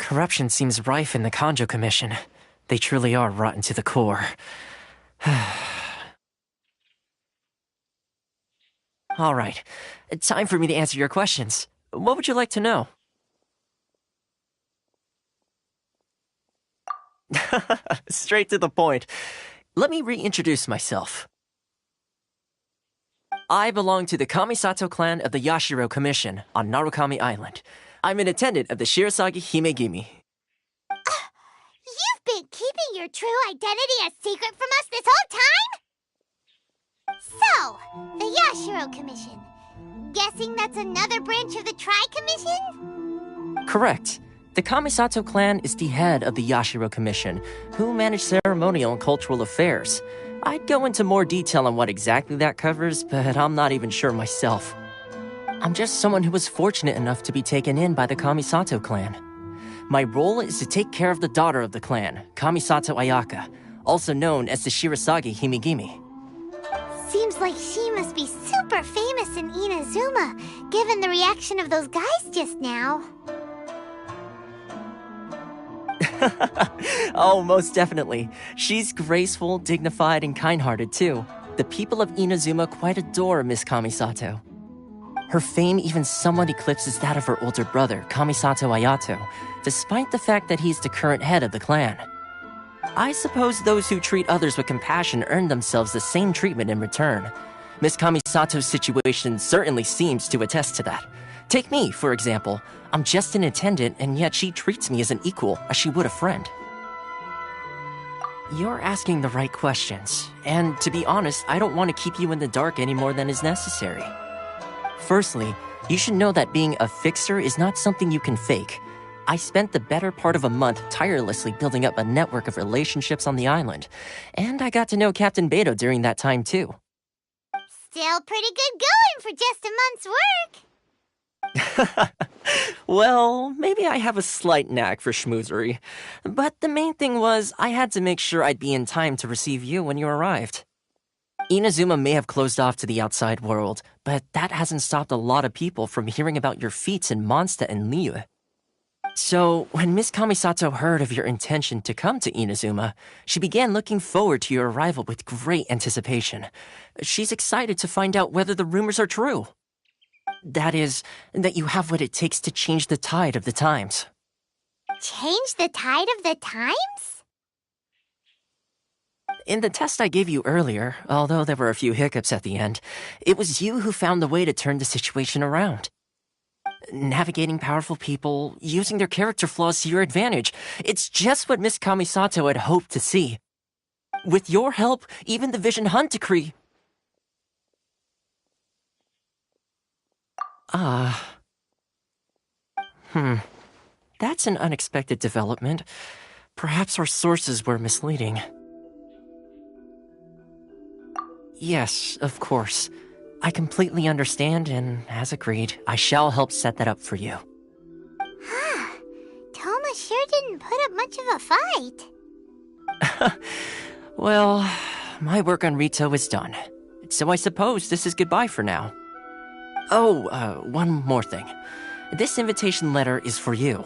Corruption seems rife in the Kanjo Commission. They truly are rotten to the core. Alright, time for me to answer your questions. What would you like to know? Straight to the point. Let me reintroduce myself. I belong to the Kamisato clan of the Yashiro Commission on Narukami Island. I'm an attendant of the Shirasagi Himegimi. You've been keeping your true identity a secret from us this whole time? So, the Yashiro Commission. Guessing that's another branch of the Tri-Commission? Correct. The Kamisato clan is the head of the Yashiro Commission, who manage ceremonial and cultural affairs. I'd go into more detail on what exactly that covers, but I'm not even sure myself. I'm just someone who was fortunate enough to be taken in by the Kamisato clan. My role is to take care of the daughter of the clan, Kamisato Ayaka, also known as the Shirasagi Himegimi. Seems like she must be super famous in Inazuma, given the reaction of those guys just now. Oh, most definitely. She's graceful, dignified, and kind-hearted, too. The people of Inazuma quite adore Miss Kamisato. Her fame even somewhat eclipses that of her older brother, Kamisato Ayato, despite the fact that he's the current head of the clan. I suppose those who treat others with compassion earn themselves the same treatment in return. Miss Kamisato's situation certainly seems to attest to that. Take me, for example. I'm just an attendant, and yet she treats me as an equal, as she would a friend. You're asking the right questions, and to be honest, I don't want to keep you in the dark any more than is necessary. Firstly, you should know that being a fixer is not something you can fake. I spent the better part of a month tirelessly building up a network of relationships on the island, and I got to know Captain Beto during that time too. Still pretty good going for just a month's work. Well, maybe I have a slight knack for schmoozery, but the main thing was I had to make sure I'd be in time to receive you when you arrived. Inazuma may have closed off to the outside world, but that hasn't stopped a lot of people from hearing about your feats in Mondstadt and Liyue. So, when Miss Kamisato heard of your intention to come to Inazuma, she began looking forward to your arrival with great anticipation. She's excited to find out whether the rumors are true. That is, that you have what it takes to change the tide of the times. Change the tide of the times? In the test I gave you earlier, although there were a few hiccups at the end, it was you who found the way to turn the situation around. Navigating powerful people, using their character flaws to your advantage, it's just what Miss Kamisato had hoped to see. With your help, even the Vision Hunt decree... That's an unexpected development. Perhaps our sources were misleading. Yes, of course. I completely understand, and as agreed, I shall help set that up for you. Toma sure didn't put up much of a fight. Well, my work on Rito is done. So I suppose this is goodbye for now. Oh, one more thing. This invitation letter is for you.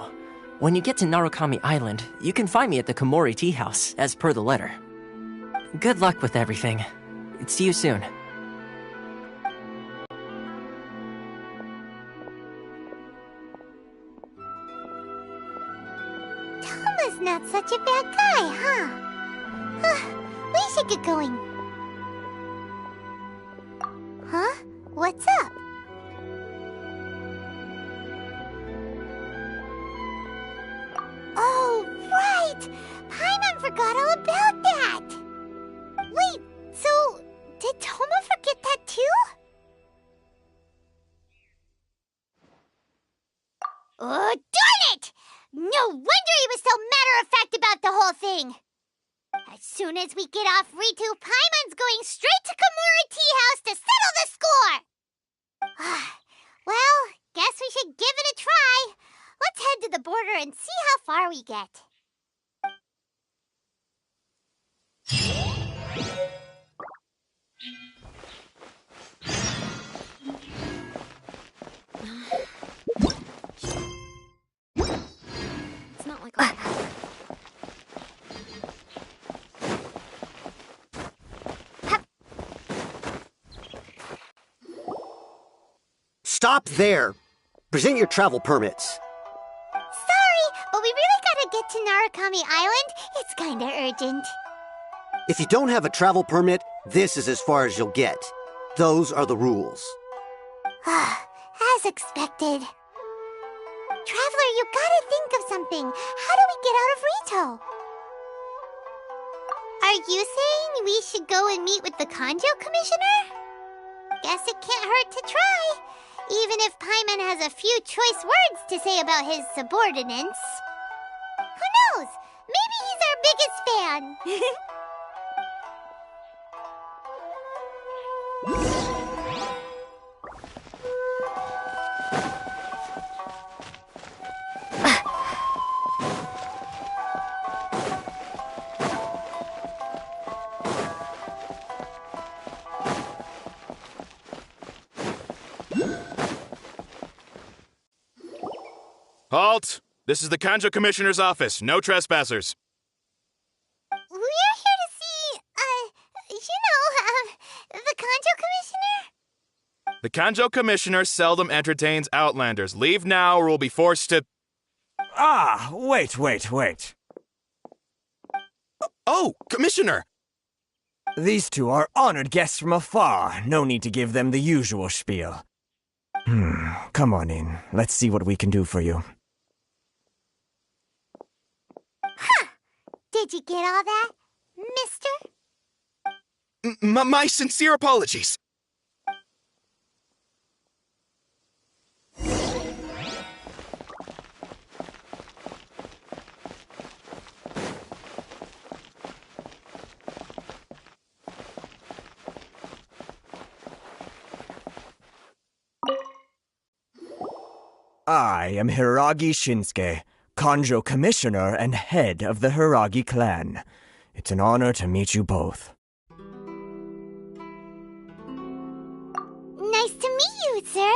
When you get to Narukami Island, you can find me at the Komori Tea House, as per the letter. Good luck with everything. See you soon. Toma's not such a bad guy, huh? We should get going. Huh? What's up? Oh, right! Paimon forgot all about that! Wait, so did Toma forget that too? Oh, darn it! No wonder he was so matter-of-fact about the whole thing! As soon as we get off Ritu, Paimon's going straight to Komori Tea House to settle the score! Well, guess we should give it a try. Let's head to the border and see how far we get. It's not Stop there! Present your travel permits. Sorry, but we really gotta get to Narukami Island. It's kinda urgent. If you don't have a travel permit, this is as far as you'll get. Those are the rules. As expected. Traveler, you gotta think of something. How do we get out of Rito? Are you saying we should go and meet with the Kanjo Commissioner? Guess it can't hurt to try. Even if Paimon has a few choice words to say about his subordinates. Who knows? Maybe he's our biggest fan. Halt! This is the Kanjo Commissioner's office. No trespassers. We're here to see, the Kanjo Commissioner? The Kanjo Commissioner seldom entertains Outlanders. Leave now or we'll be forced to... Ah, wait. Oh, Commissioner! These two are honored guests from afar. No need to give them the usual spiel. Come on in. Let's see what we can do for you. Did you get all that, mister? My sincere apologies. I am Hiragi Shinsuke, Kanjo Commissioner and head of the Hiragi clan. It's an honor to meet you both. Nice to meet you, sir.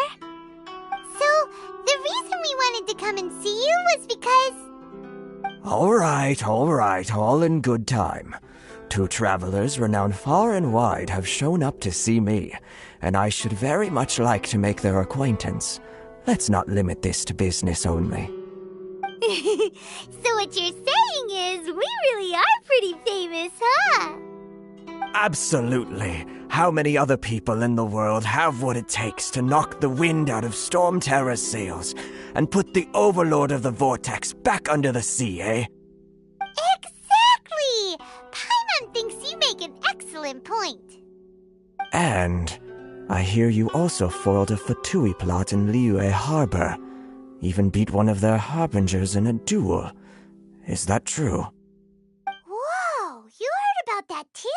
So, the reason we wanted to come and see you was because... All right, all in good time. Two travelers renowned far and wide have shown up to see me, and I should very much like to make their acquaintance. Let's not limit this to business only. So what you're saying is, we really are pretty famous, huh? Absolutely. How many other people in the world have what it takes to knock the wind out of Storm Terror's sails and put the Overlord of the Vortex back under the sea, eh? Exactly! Paimon thinks you make an excellent point. And I hear you also foiled a Fatui plot in Liyue Harbor. Even beat one of their harbingers in a duel. Is that true? Whoa, you heard about that too?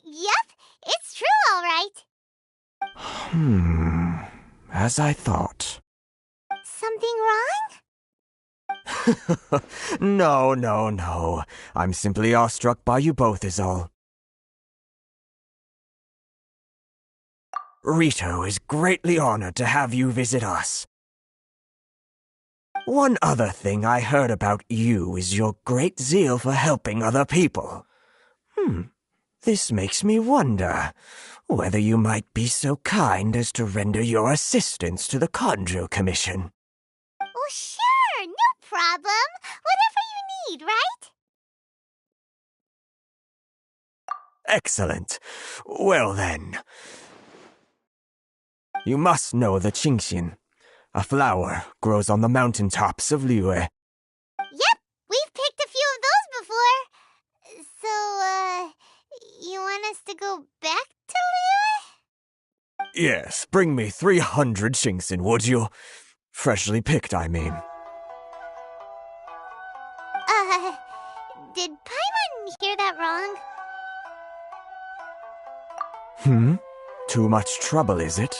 Yep, it's true, all right. As I thought. Something wrong? No. I'm simply awestruck by you both is all. Rito is greatly honored to have you visit us. One other thing I heard about you is your great zeal for helping other people. This makes me wonder whether you might be so kind as to render your assistance to the Kanjo Commission. Oh, sure, no problem. Whatever you need, right? Excellent. Well then. You must know the Qingshin. A flower grows on the mountaintops of Liyue. Yep, we've picked a few of those before. So, you want us to go back to Liyue? Yes, bring me 300 Qingshin, would you? Freshly picked, I mean. Did Paimon hear that wrong? Too much trouble, is it?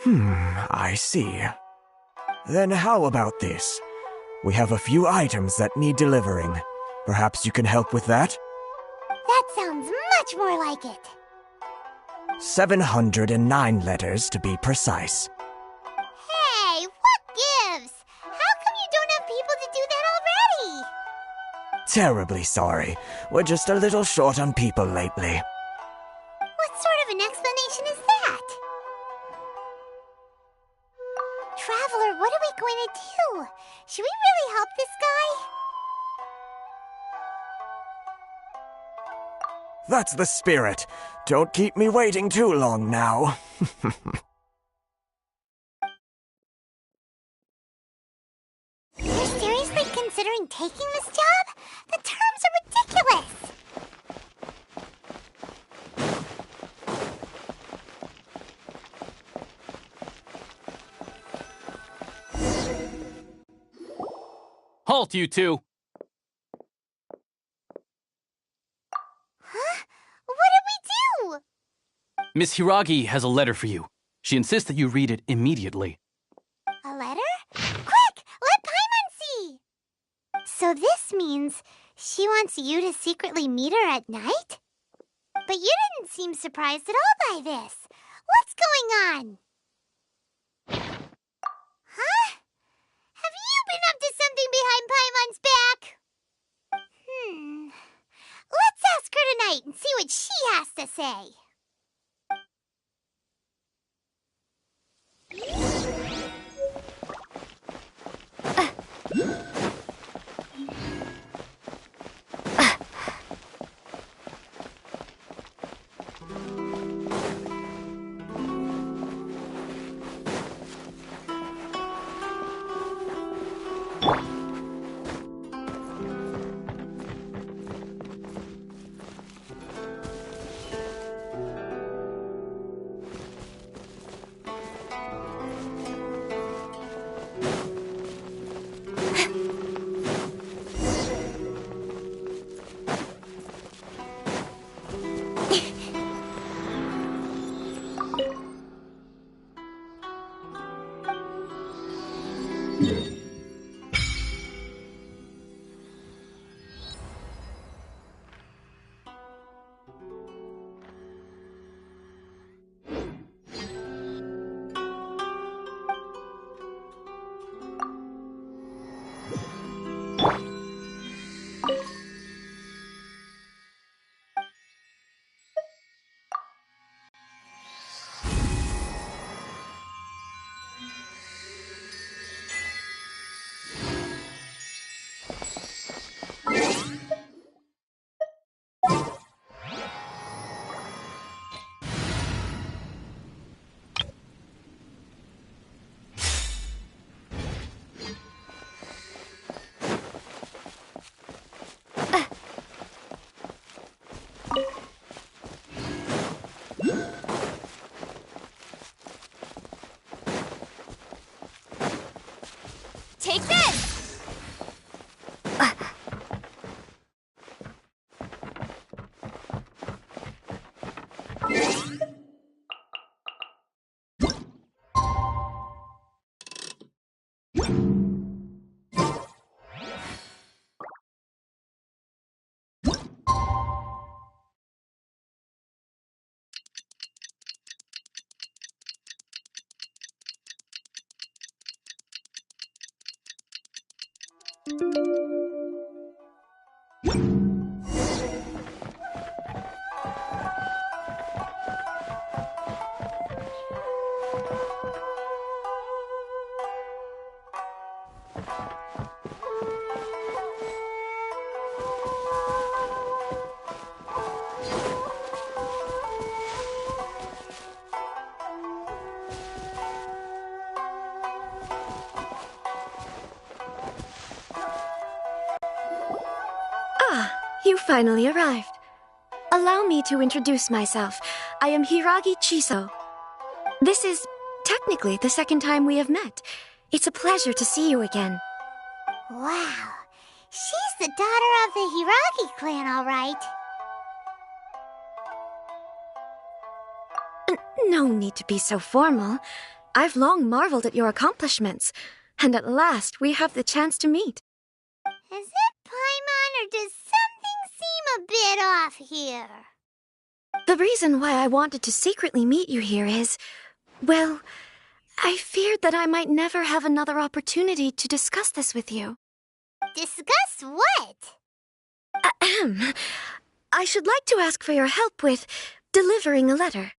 I see. Then how about this? We have a few items that need delivering. Perhaps you can help with that? That sounds much more like it. 709 letters to be precise. Hey, what gives? How come you don't have people to do that already? Terribly sorry. We're just a little short on people lately. What sort of an explanation is that? too. Should we really help this guy? That's the spirit. Don't keep me waiting too long now. You're seriously considering taking this job? The terms are ridiculous! Halt, you two! Huh? What did we do? Miss Hiragi has a letter for you. She insists that you read it immediately. A letter? Quick! Let Paimon see! So this means she wants you to secretly meet her at night? But you didn't seem surprised at all by this. What's going on? Huh? Have you been up to something behind Paimon's back? Let's ask her tonight and see what she has to say. Take this! You finally arrived. Allow me to introduce myself. I am Hiragi Chiso. This is technically the second time we have met. It's a pleasure to see you again. Wow. She's the daughter of the Hiragi clan, all right. No need to be so formal. I've long marveled at your accomplishments, and at last we have the chance to meet. Is it Paimon, or does something seem a bit off here? The reason why I wanted to secretly meet you here is, well, I feared that I might never have another opportunity to discuss this with you. Discuss what? Ahem. I should like to ask for your help with delivering a letter.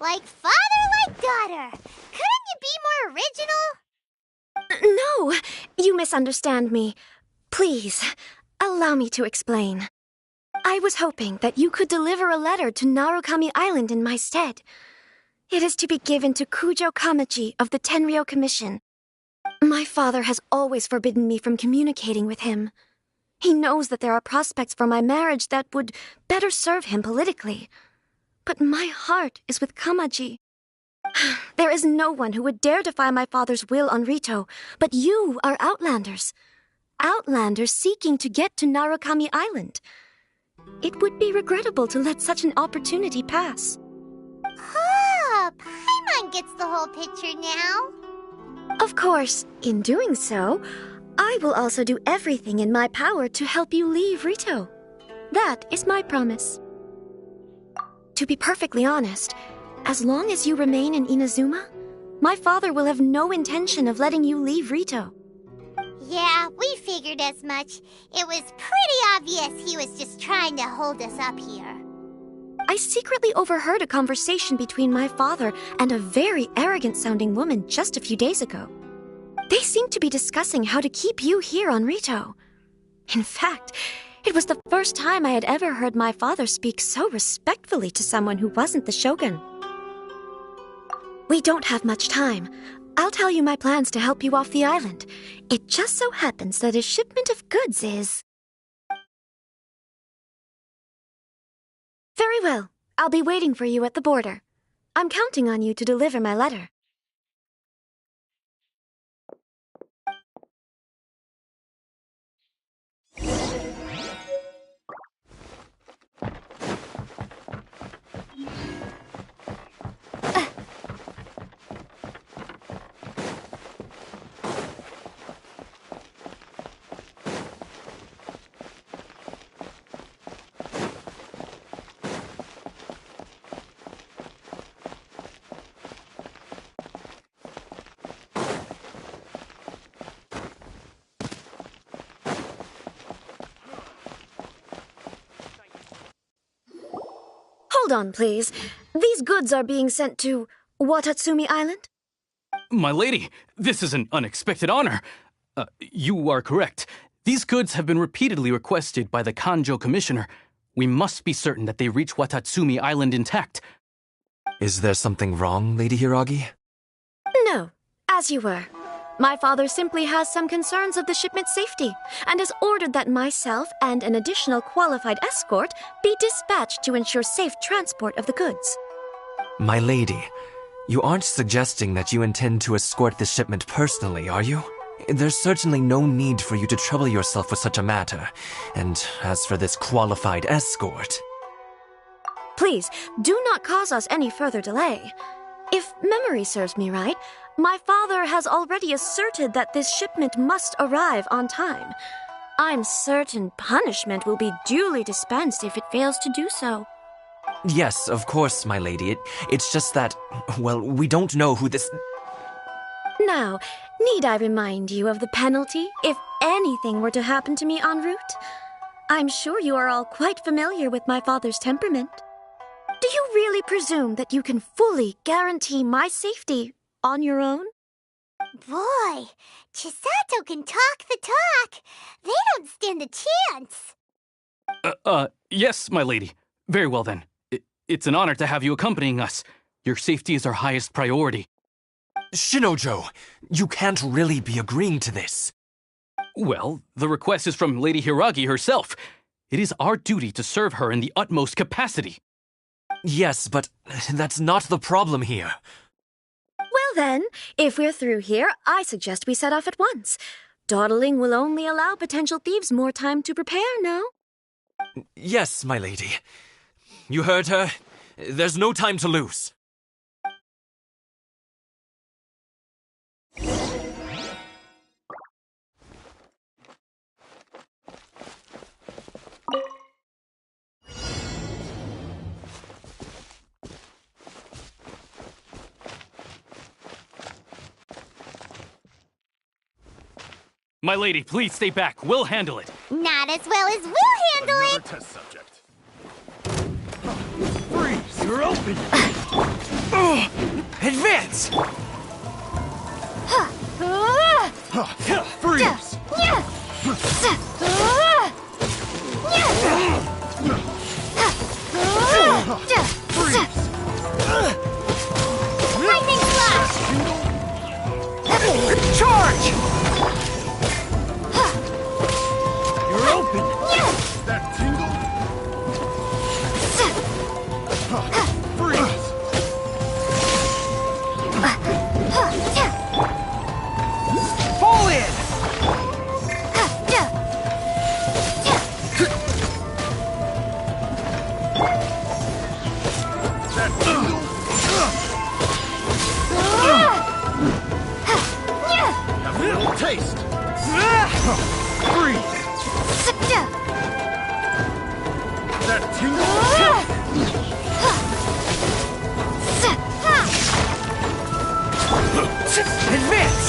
Like father, like daughter. Couldn't you be more original? No, you misunderstand me. Please, allow me to explain. I was hoping that you could deliver a letter to Narukami Island in my stead. It is to be given to Kujo Kamaji of the Tenryou Commission. My father has always forbidden me from communicating with him. He knows that there are prospects for my marriage that would better serve him politically. But my heart is with Kamaji. There is no one who would dare defy my father's will on Rito, but you are Outlanders. Outlanders seeking to get to Narukami Island. It would be regrettable to let such an opportunity pass. Ah, Paimon gets the whole picture now. Of course, in doing so, I will also do everything in my power to help you leave Rito. That is my promise. To be perfectly honest, as long as you remain in Inazuma, my father will have no intention of letting you leave Rito. Yeah, we figured as much. It was pretty obvious he was just trying to hold us up here. I secretly overheard a conversation between my father and a very arrogant-sounding woman just a few days ago. They seemed to be discussing how to keep you here on Rito. In fact, it was the first time I had ever heard my father speak so respectfully to someone who wasn't the shogun. We don't have much time. I'll tell you my plans to help you off the island. It just so happens that a shipment of goods is... Very well. I'll be waiting for you at the border. I'm counting on you to deliver my letter. Hold on, please. These goods are being sent to Watatsumi Island? My lady, this is an unexpected honor. You are correct. These goods have been repeatedly requested by the Kanjo Commissioner. We must be certain that they reach Watatsumi Island intact. Is there something wrong, Lady Hiragi? No, as you were. My father simply has some concerns of the shipment's safety and has ordered that myself and an additional qualified escort be dispatched to ensure safe transport of the goods. My lady, you aren't suggesting that you intend to escort this shipment personally, are you? There's certainly no need for you to trouble yourself with such a matter. And as for this qualified escort... Please, do not cause us any further delay. If memory serves me right, my father has already asserted that this shipment must arrive on time. I'm certain punishment will be duly dispensed if it fails to do so. Yes, of course, my lady. It's just that, well, we don't know who this... Now, need I remind you of the penalty if anything were to happen to me en route? I'm sure you are all quite familiar with my father's temperament. Do you really presume that you can fully guarantee my safety on your own? Boy, Chisato can talk the talk. They don't stand a chance. Yes, my lady. Very well then. It's an honor to have you accompanying us. Your safety is our highest priority. Shinojo, you can't really be agreeing to this. Well, the request is from Lady Hiragi herself. It is our duty to serve her in the utmost capacity. Yes, but that's not the problem here. Well then, if we're through here, I suggest we set off at once. Dawdling will only allow potential thieves more time to prepare, no? Yes, my lady. You heard her. There's no time to lose. My lady, please stay back. We'll handle it. Not as well as we'll handle it. Test subject. Freeze! You're open! Advance! Freeze! Lightning flash! Charge! You're open! That tingle? Freeze! Fall in! That tingle? Have a little taste! Freeze! That tingle? Advance!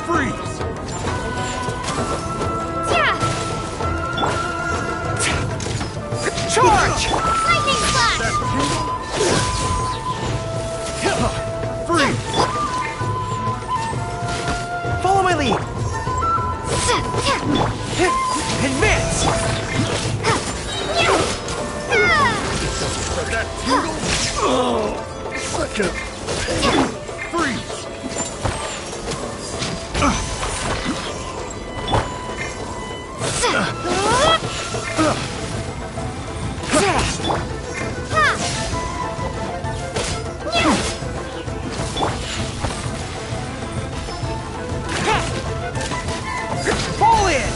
Freeze! Charge! Lightning flash! That tingle? Freeze! Follow my lead! Advance! That tingle? Second! Freeze! Fall in!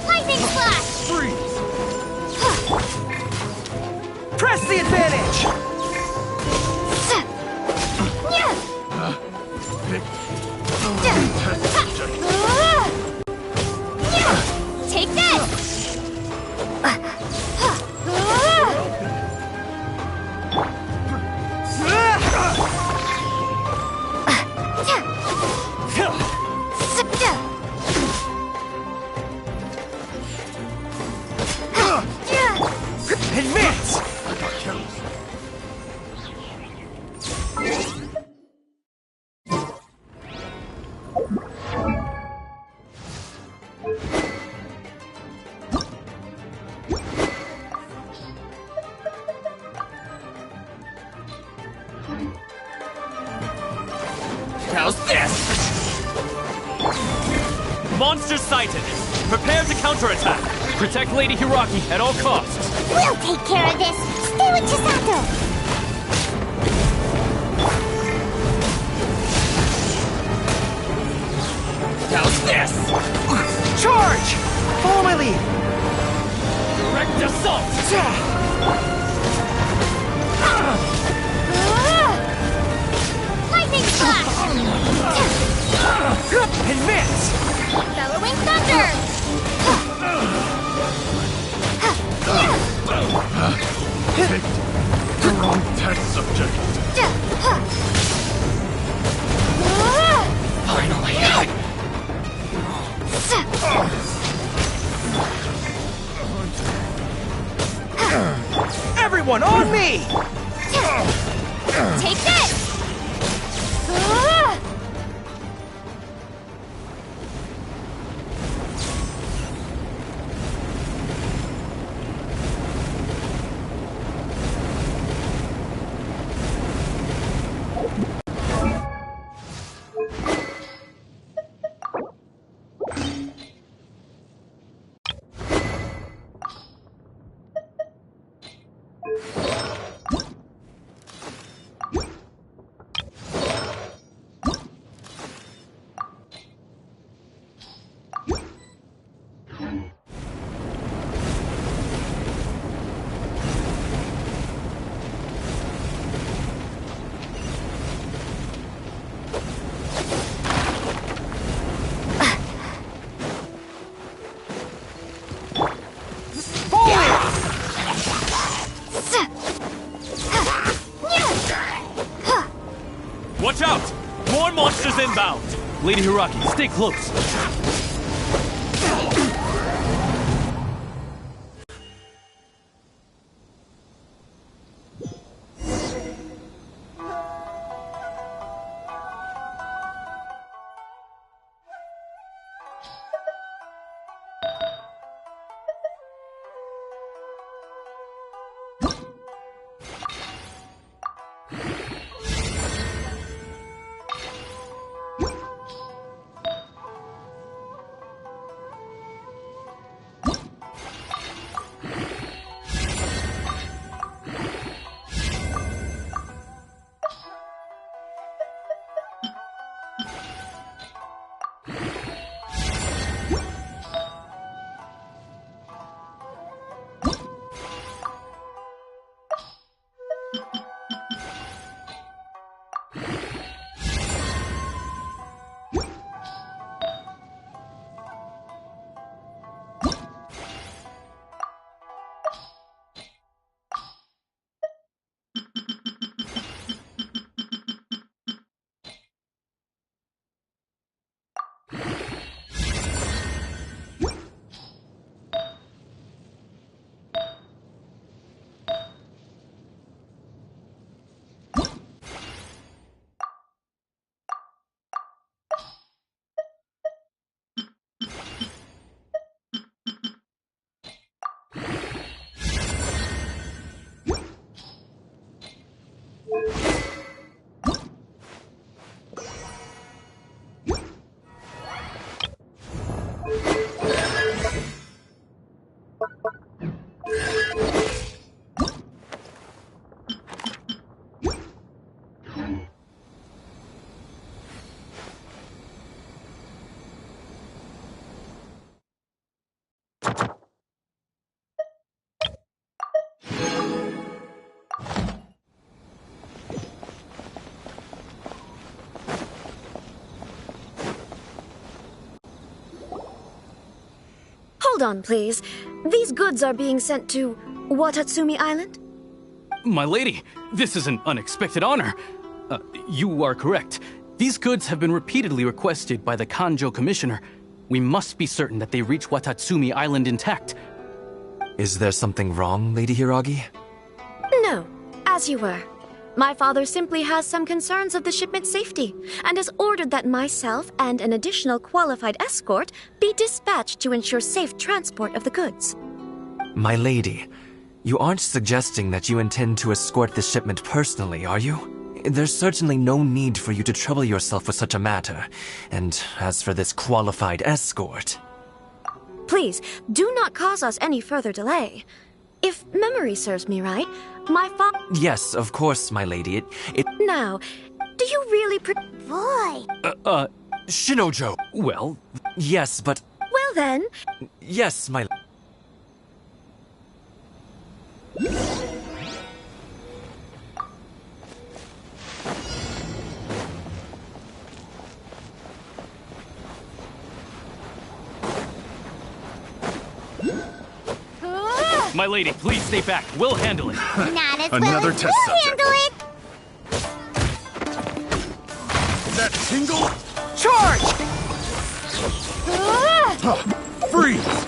Lightning flash! Freeze! Press the advantage! Take this! Advance! How's this? Monster sighted! Prepare to counterattack! Protect Lady Hiragi at all costs! We'll take care of this! Stay with Chisato! How's this? Charge! Follow my lead! Direct assault! Lightning flash! Advance! Bellowing thunder! Picked the wrong test subject. Finally! Everyone on me! Take this! Watch out! More monsters inbound! Lady Hiragi, stay close. Hold on, please. These goods are being sent to Watatsumi Island? My lady, this is an unexpected honor. You are correct. These goods have been repeatedly requested by the Kanjo Commissioner. We must be certain that they reach Watatsumi Island intact. Is there something wrong, Lady Hiragi? No, as you were. My father simply has some concerns of the shipment's safety and has ordered that myself and an additional qualified escort be dispatched to ensure safe transport of the goods. My lady, you aren't suggesting that you intend to escort this shipment personally, are you? There's certainly no need for you to trouble yourself with such a matter. And as for this qualified escort... Please, do not cause us any further delay. If memory serves me right, my father... Yes, of course, my lady. Now, do you really Boy! Shinojo! Well... Yes, but... Well then... Yes, my... My lady, please stay back. We'll handle it. Not as Another well as test we'll subject. handle it! That tingle? Charge! Freeze!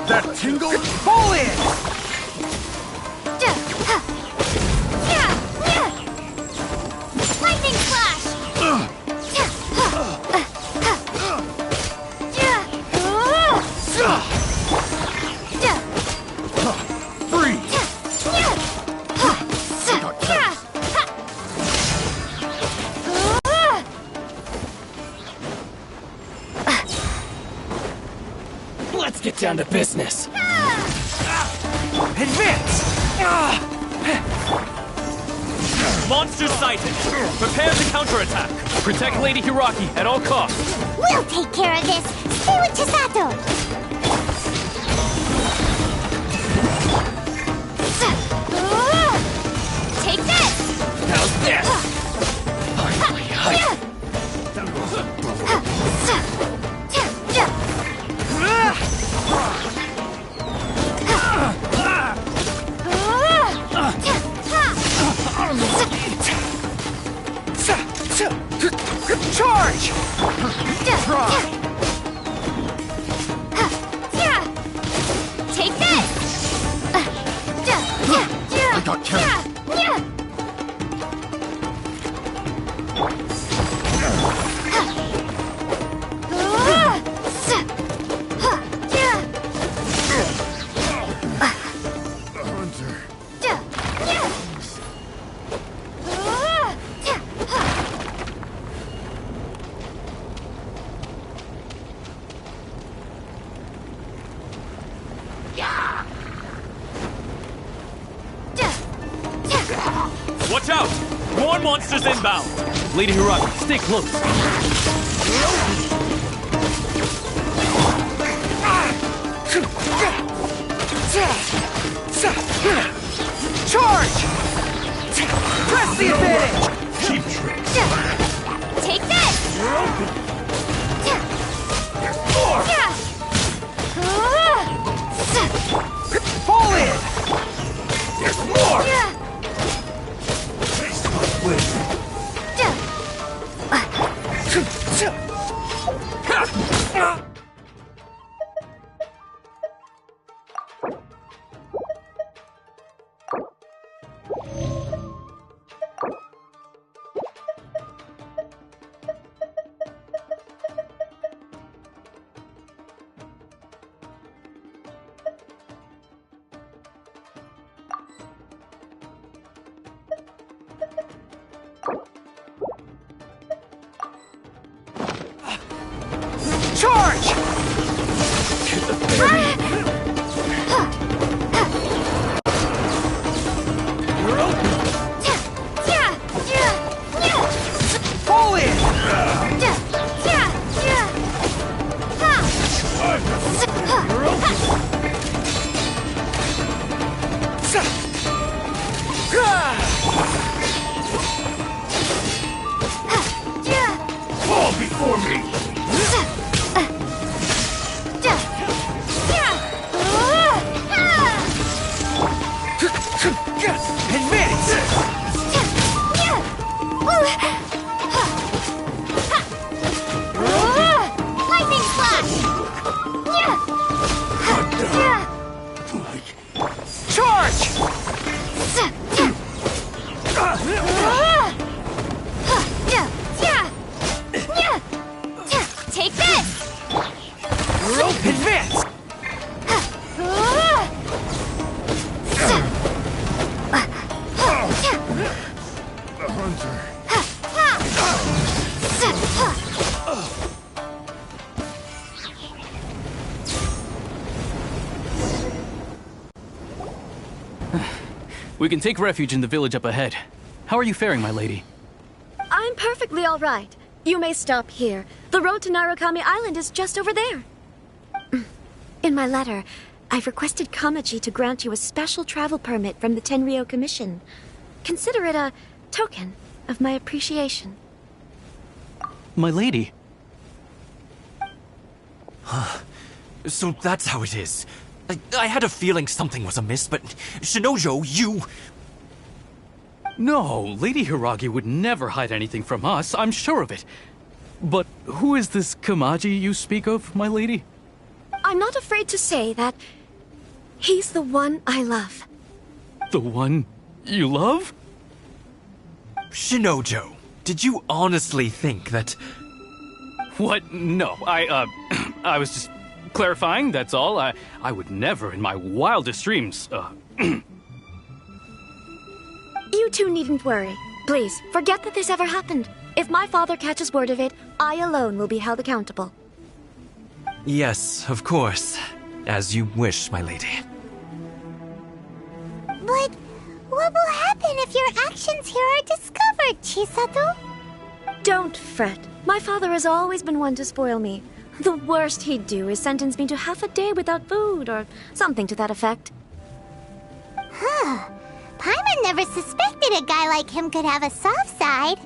That tingle? Pull in! Lightning flash! Freeze! Let's get down to business. Advance! Monster sighted. Prepare to counterattack. Protect Lady Hiragi at all costs. We'll take care of this! Stay with Chisato! Take this! How's this? Finally, Charge! Take this! I got carried. Hunter. Watch out! More monsters inbound! Lady Hiragi, stay close. Charge! Press the advantage! Cheap tricks. Take this! Fall in! There's more! We can take refuge in the village up ahead. How are you faring, my lady? I'm perfectly all right. You may stop here. The road to Narukami Island is just over there. In my letter, I've requested Kamaji to grant you a special travel permit from the Tenryou Commission. Consider it a token of my appreciation. My lady. So that's how it is. I had a feeling something was amiss, but Shinojo, you... No, Lady Hiragi would never hide anything from us, I'm sure of it. But who is this Kamaji you speak of, my lady? I'm not afraid to say that he's the one I love. The one you love? Shinojo, did you honestly think that... What? No, I was just clarifying, that's all. I would never in my wildest dreams, You two needn't worry. Please, forget that this ever happened. If my father catches word of it, I alone will be held accountable. Yes, of course. As you wish, my lady. But what will happen if your actions here are discovered, Chisato? Don't fret. My father has always been one to spoil me. The worst he'd do is sentence me to half a day without food, or something to that effect. Huh. Paimon never suspected a guy like him could have a soft side.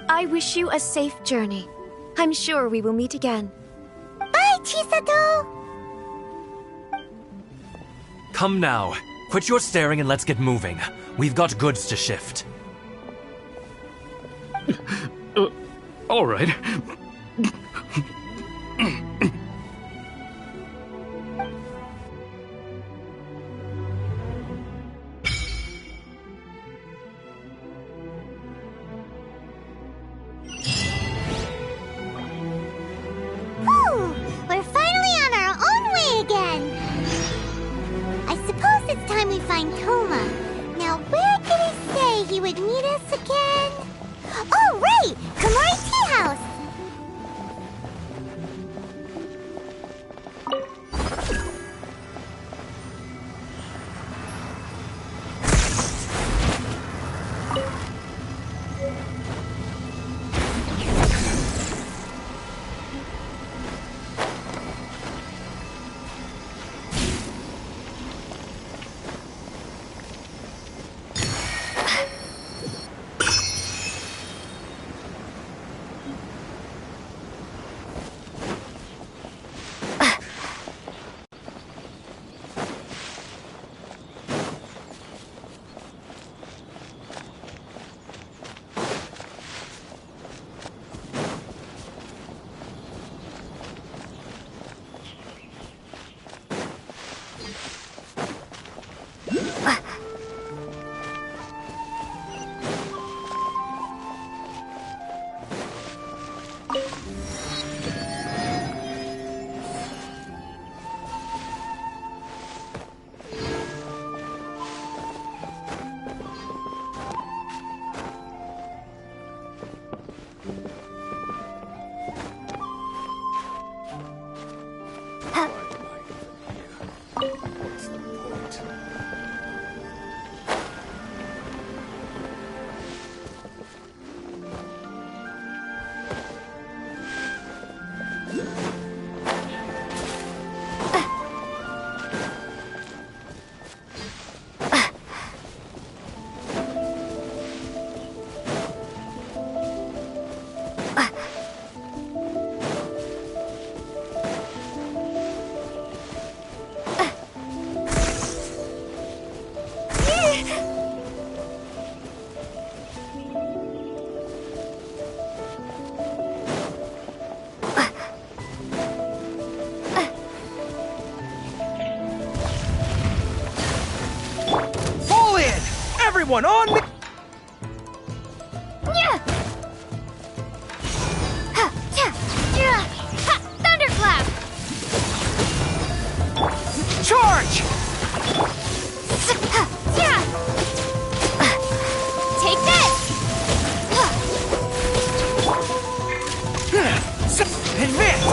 I wish you a safe journey. I'm sure we will meet again. Bye, Chisato! Come now. Quit your staring and let's get moving. We've got goods to shift. All right. We're finally on our own way again. I suppose it's time we find Toma. Now, where did he say he would meet us again? Oh, right! Kamari Tea House! Everyone on me! Thunderclap! Charge! Take this! Advance!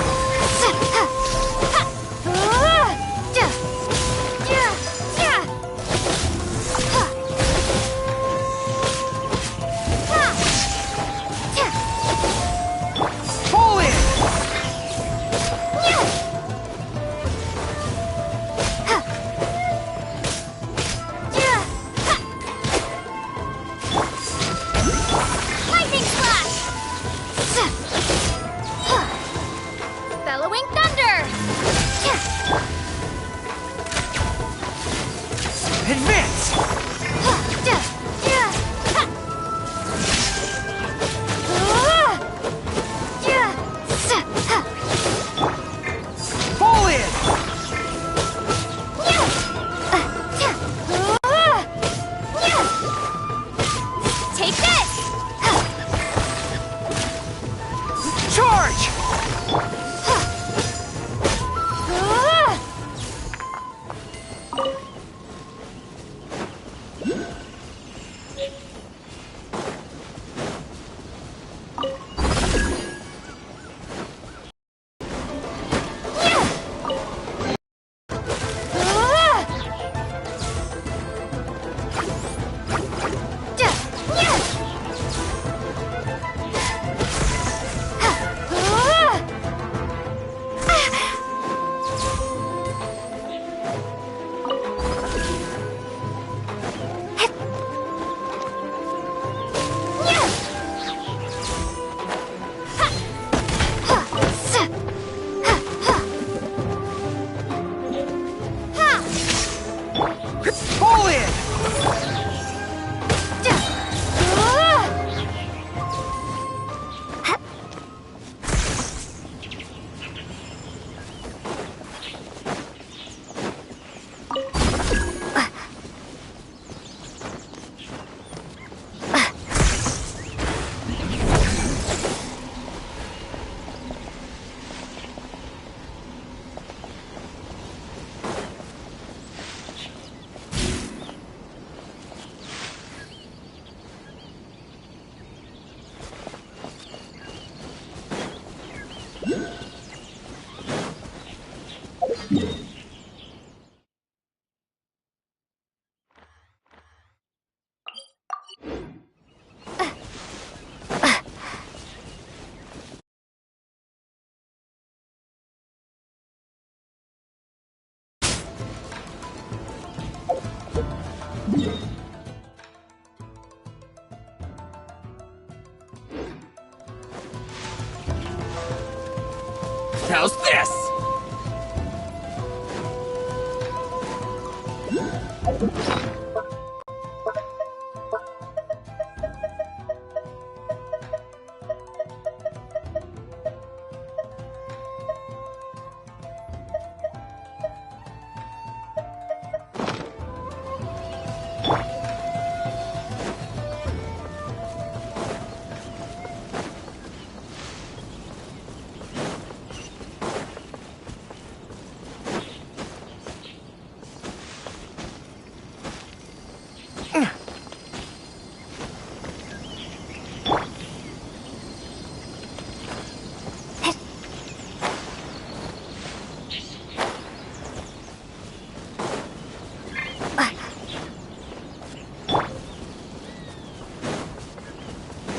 How's this?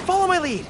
Follow my lead!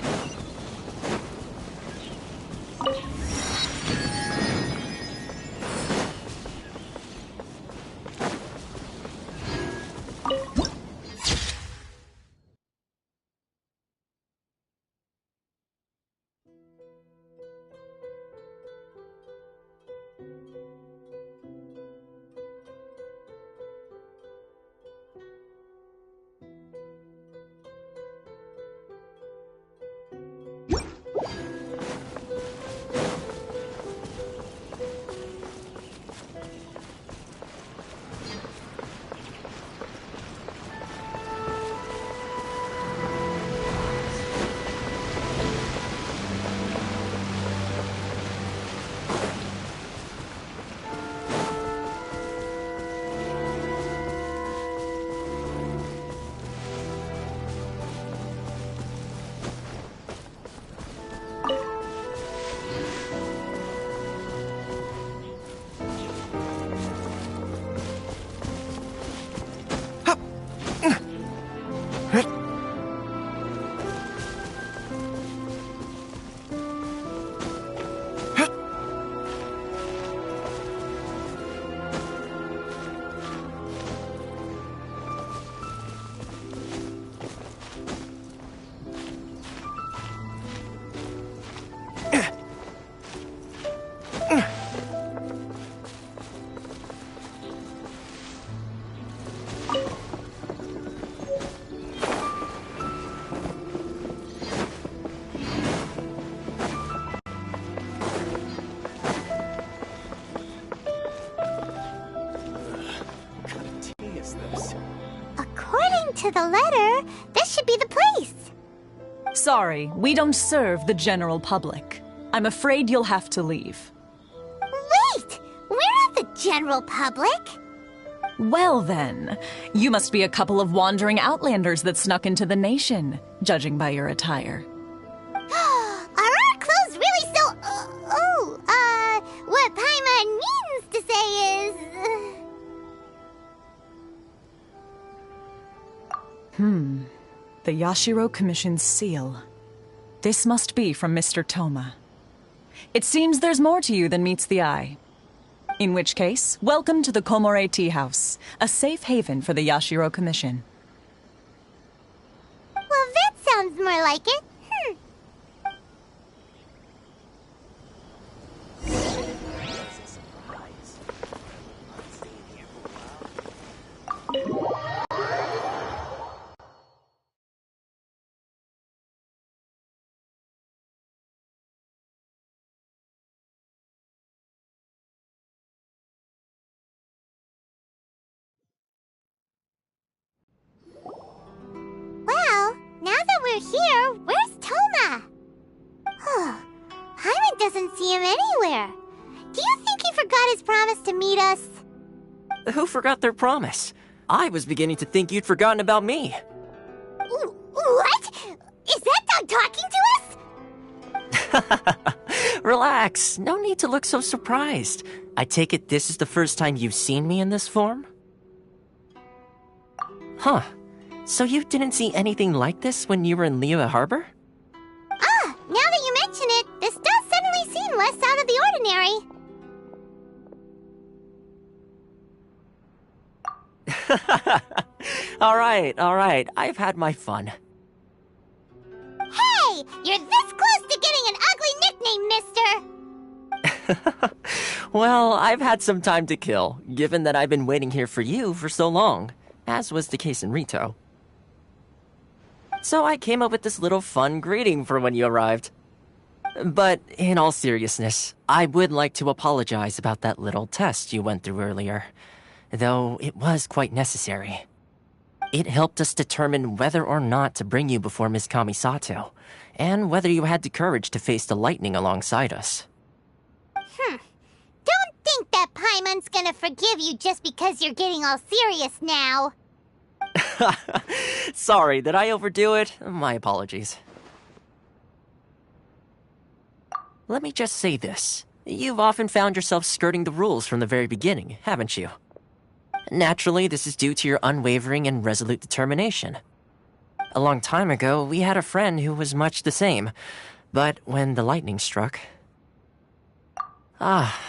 According to the letter, this should be the place. Sorry, we don't serve the general public. I'm afraid you'll have to leave. Wait! We're not the general public! Well then, you must be a couple of wandering outlanders that snuck into the nation, judging by your attire. Are our clothes really so... what Paimon means to say is... The Yashiro Commission's seal. This must be from Mr. Toma. It seems there's more to you than meets the eye. In which case, welcome to the Komore Tea House, a safe haven for the Yashiro Commission. Well, that sounds more like it. Well, now that we're here, where's Toma? Paimon doesn't see him anywhere. Do you think he forgot his promise to meet us? Who forgot their promise? I was beginning to think you'd forgotten about me. What? Is that dog talking to us? Relax, no need to look so surprised. I take it this is the first time you've seen me in this form? Huh. So you didn't see anything like this when you were in Liyue Harbor? Ah, now that you mention it, this does suddenly seem less out of the ordinary. Alright, I've had my fun. Hey, you're this close to getting an ugly nickname, mister! Well, I've had some time to kill, given that I've been waiting here for you for so long, as was the case in Rito. So I came up with this little fun greeting for when you arrived. But in all seriousness, I would like to apologize about that little test you went through earlier, though it was quite necessary. It helped us determine whether or not to bring you before Miss Kamisato, and whether you had the courage to face the lightning alongside us. Don't think that Paimon's gonna forgive you just because you're getting all serious now. Sorry, did I overdo it? My apologies. Let me just say this. You've often found yourself skirting the rules from the very beginning, haven't you? Naturally, this is due to your unwavering and resolute determination. A long time ago, we had a friend who was much the same, but when the lightning struck... Ah,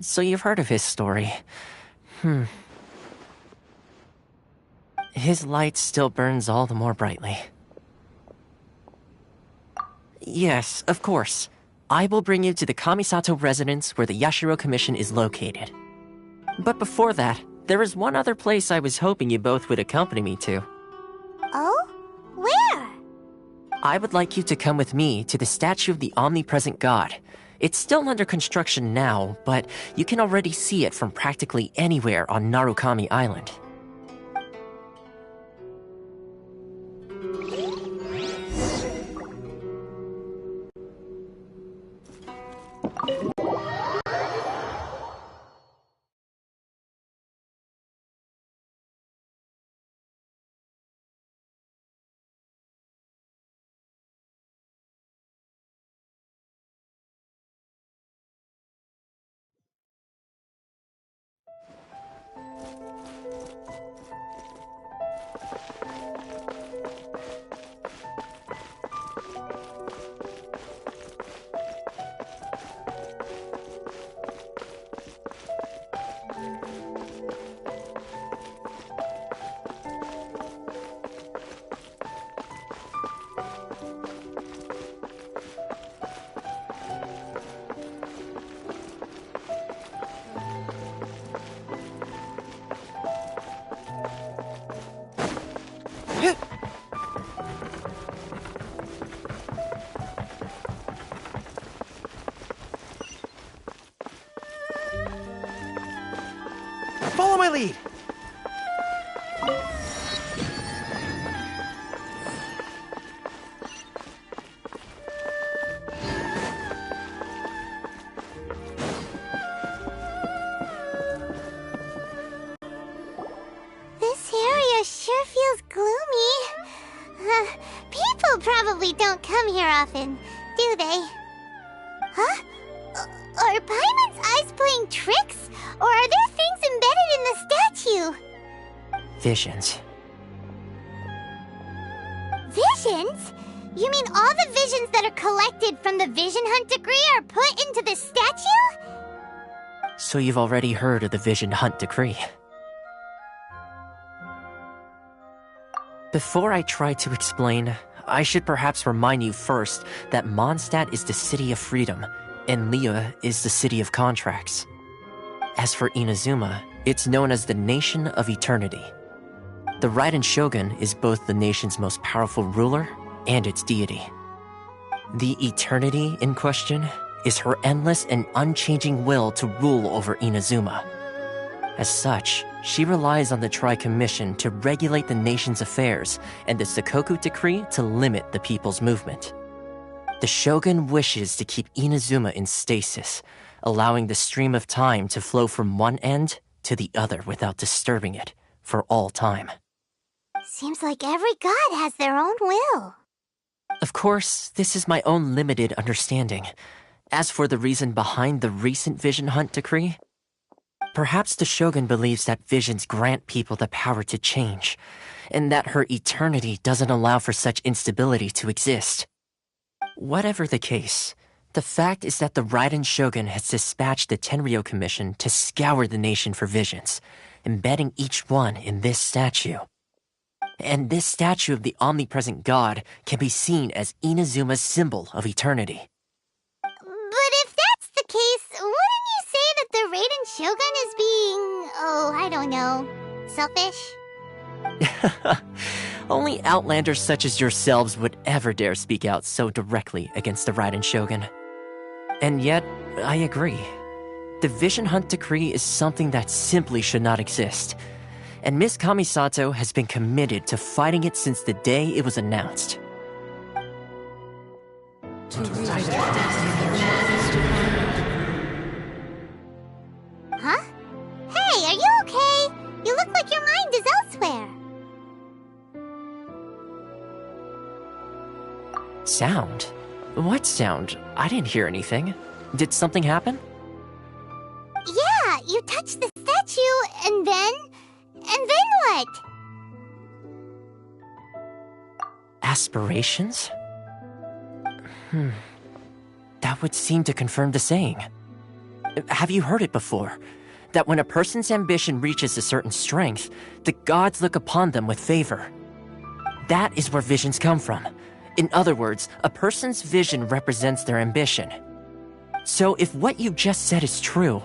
so you've heard of his story. His light still burns all the more brightly. Yes, of course. I will bring you to the Kamisato residence where the Yashiro Commission is located. But before that, there is one other place I was hoping you both would accompany me to. Oh? Where? I would like you to come with me to the statue of the omnipresent god. It's still under construction now, but you can already see it from practically anywhere on Narukami Island. Follow my lead! This area sure feels gloomy. People probably don't come here often, do they? Huh? Are Paimon's eyes playing tricks? Or are there things embedded in the statue? Visions. Visions? You mean all the visions that are collected from the Vision Hunt decree are put into the statue? So you've already heard of the Vision Hunt decree. Before I try to explain, I should perhaps remind you first that Mondstadt is the city of freedom, and Liyue is the city of contracts. As for Inazuma, it's known as the Nation of Eternity. The Raiden Shogun is both the nation's most powerful ruler and its deity. The Eternity in question is her endless and unchanging will to rule over Inazuma. As such, she relies on the Tri-Commission to regulate the nation's affairs and the Sakoku Decree to limit the people's movement. The Shogun wishes to keep Inazuma in stasis, allowing the stream of time to flow from one end to the other without disturbing it for all time. Seems like every god has their own will. Of course, this is my own limited understanding. As for the reason behind the recent Vision Hunt decree, perhaps the Shogun believes that visions grant people the power to change, and that her eternity doesn't allow for such instability to exist. Whatever the case, the fact is that the Raiden Shogun has dispatched the Tenryou Commission to scour the nation for visions, embedding each one in this statue. And this statue of the omnipresent god can be seen as Inazuma's symbol of eternity. But if that's the case, wouldn't you say that the Raiden Shogun is being, I don't know, selfish? Only outlanders such as yourselves would ever dare speak out so directly against the Raiden Shogun. And yet, I agree. The Vision Hunt decree is something that simply should not exist. And Miss Kamisato has been committed to fighting it since the day it was announced. Huh? Hey, are you okay? You look like your mind is elsewhere. Sound? What sound? I didn't hear anything. Did something happen? Yeah, you touched the statue, and then what? Aspirations? That would seem to confirm the saying. Have you heard it before? That when a person's ambition reaches a certain strength, the gods look upon them with favor. That is where visions come from. In other words, a person's vision represents their ambition. So if what you just said is true,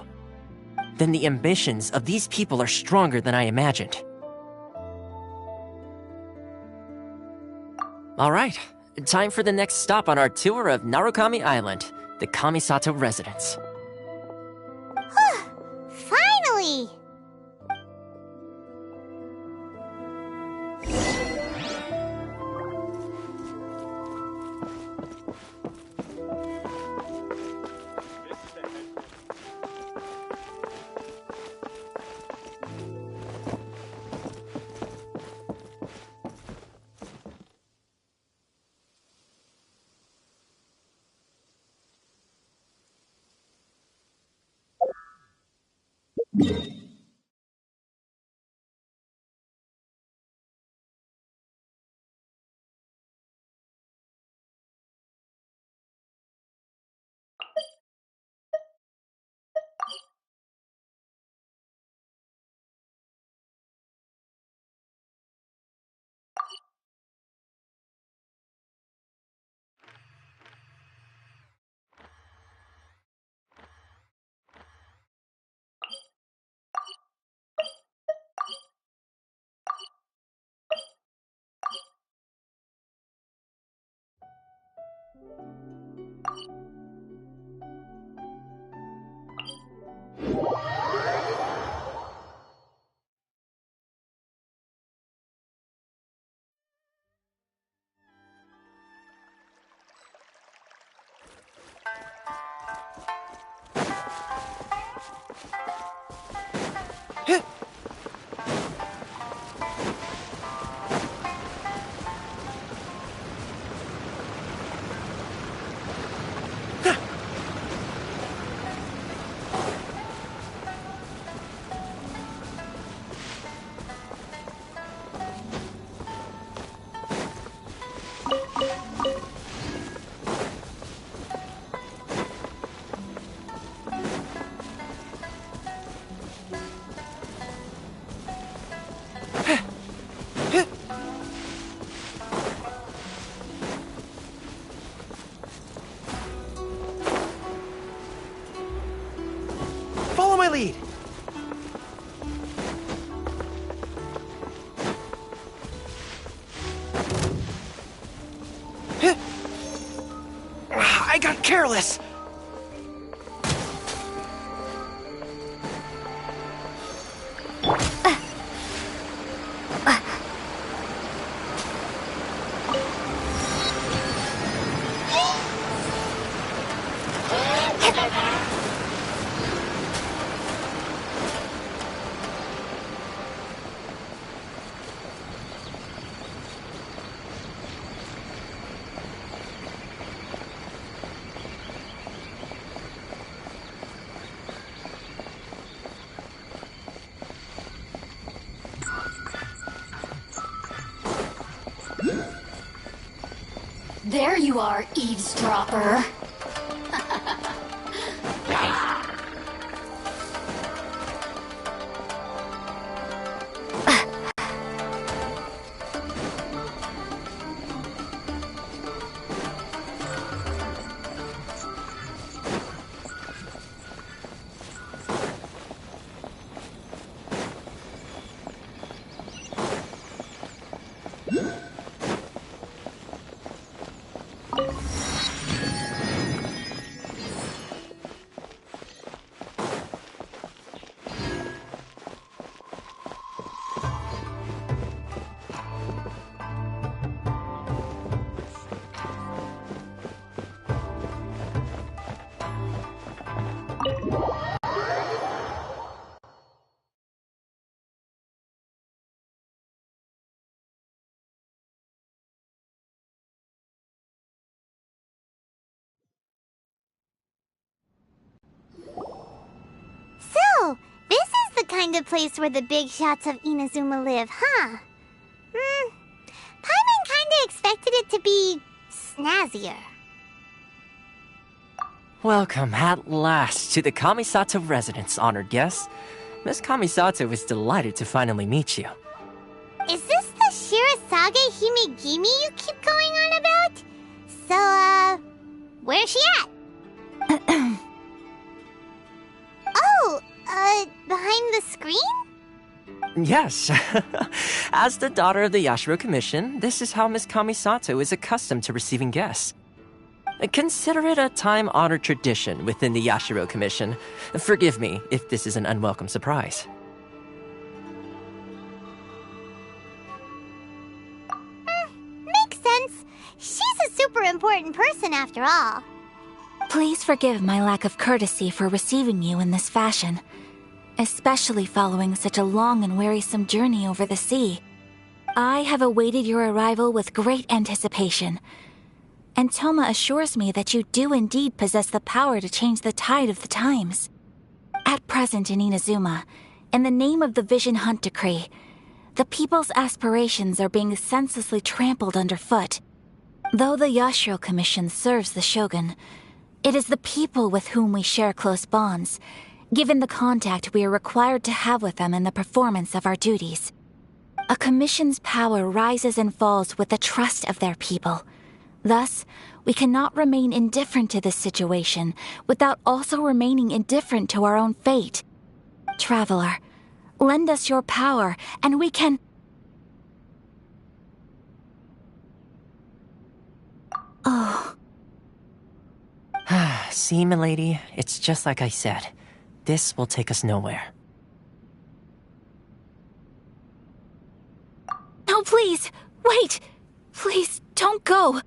then the ambitions of these people are stronger than I imagined. Alright, time for the next stop on our tour of Narukami Island, the Kamisato residence. Finally! Follow my lead! I got careless! There you are, eavesdropper. So, this is the kind of place where the big shots of Inazuma live, huh? Paimon kinda expected it to be snazzier. Welcome at last to the Kamisato residence, honored guest. Miss Kamisato is delighted to finally meet you. Is this the Shirasage Himegimi you keep going on about? So, where's she at? Behind the screen? Yes. As the daughter of the Yashiro Commission, this is how Miss Kamisato is accustomed to receiving guests. Consider it a time-honored tradition within the Yashiro Commission. Forgive me if this is an unwelcome surprise. Makes sense. She's a super important person after all. Please forgive my lack of courtesy for receiving you in this fashion, especially following such a long and wearisome journey over the sea. I have awaited your arrival with great anticipation, and Toma assures me that you do indeed possess the power to change the tide of the times. At present in Inazuma, in the name of the Vision Hunt Decree, the people's aspirations are being senselessly trampled underfoot. Though the Yashiro Commission serves the Shogun, it is the people with whom we share close bonds, given the contact we are required to have with them in the performance of our duties. A commission's power rises and falls with the trust of their people. Thus, we cannot remain indifferent to this situation without also remaining indifferent to our own fate. Traveler, lend us your power, and we can... Oh... See, milady, it's just like I said. This will take us nowhere. No, please! Wait! Please, don't go!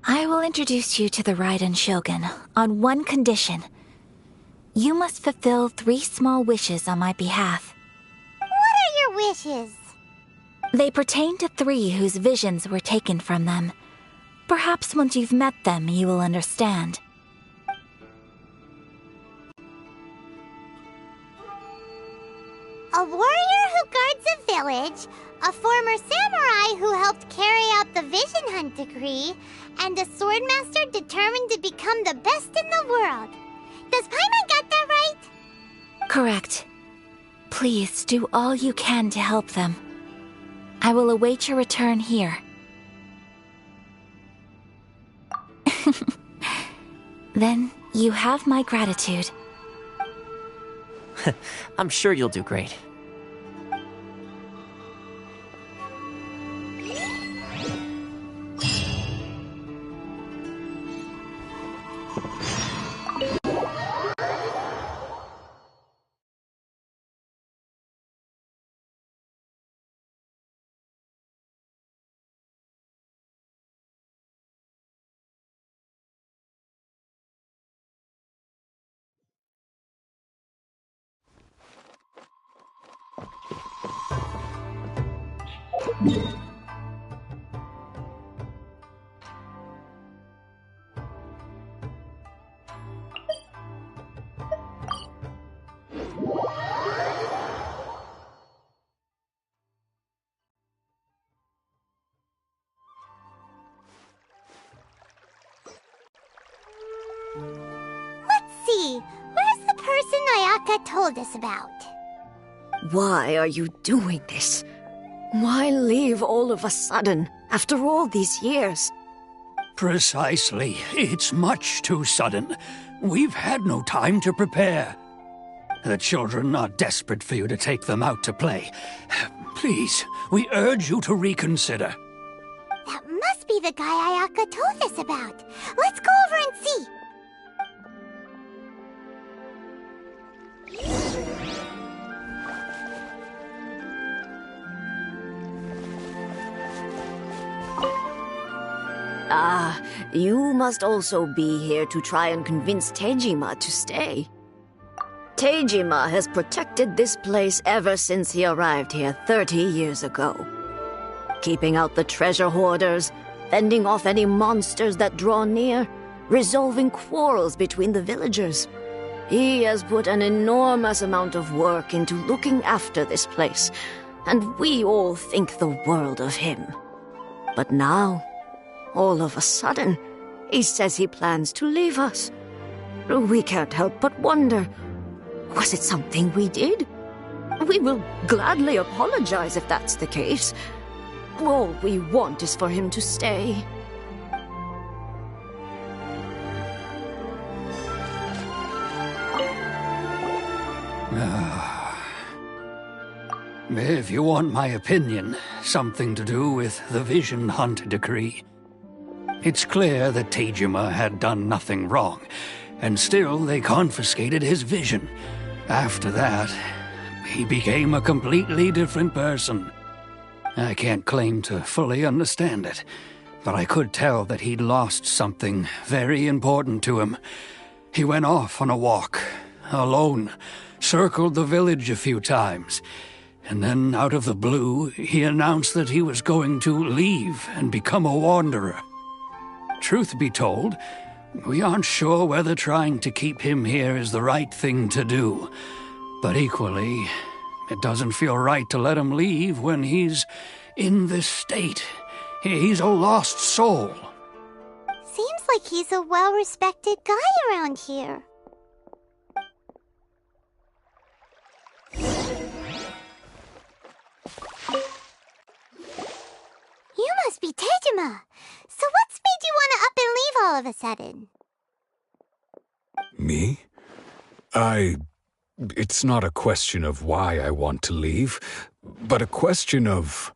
I will introduce you to the Raiden Shogun on one condition. You must fulfill 3 small wishes on my behalf. What are your wishes? They pertain to 3 whose visions were taken from them. Perhaps once you've met them, you will understand. A warrior who guards a village, a former samurai who helped carry out the Vision Hunt Decree, and a swordmaster determined to become the best in the world. Does Paimon get that right? Correct. Please do all you can to help them. I will await your return here. Then you have my gratitude. I'm sure you'll do great. Ayaka told us about. Why are you doing this? Why leave all of a sudden, after all these years? Precisely. It's much too sudden. We've had no time to prepare. The children are desperate for you to take them out to play. Please, we urge you to reconsider. That must be the guy Ayaka told us about. Let's go over and see. Ah, you must also be here to try and convince Tejima to stay. Tejima has protected this place ever since he arrived here 30 years ago. Keeping out the treasure hoarders, fending off any monsters that draw near, resolving quarrels between the villagers. He has put an enormous amount of work into looking after this place, and we all think the world of him. But now, all of a sudden, he says he plans to leave us. We can't help but wonder, was it something we did? We will gladly apologize if that's the case. All we want is for him to stay. If you want my opinion, something to do with the Vision Hunt decree. It's clear that Tejima had done nothing wrong, and still they confiscated his vision. After that, he became a completely different person. I can't claim to fully understand it, but I could tell that he'd lost something very important to him. He went off on a walk, alone, circled the village a few times, and then out of the blue, he announced that he was going to leave and become a wanderer. Truth be told, we aren't sure whether trying to keep him here is the right thing to do. But equally, it doesn't feel right to let him leave when he's in this state. He's a lost soul. Seems like he's a well-respected guy around here. You must be Tejima. So what's made you want to up and leave all of a sudden? Me? It's not a question of why I want to leave, but a question of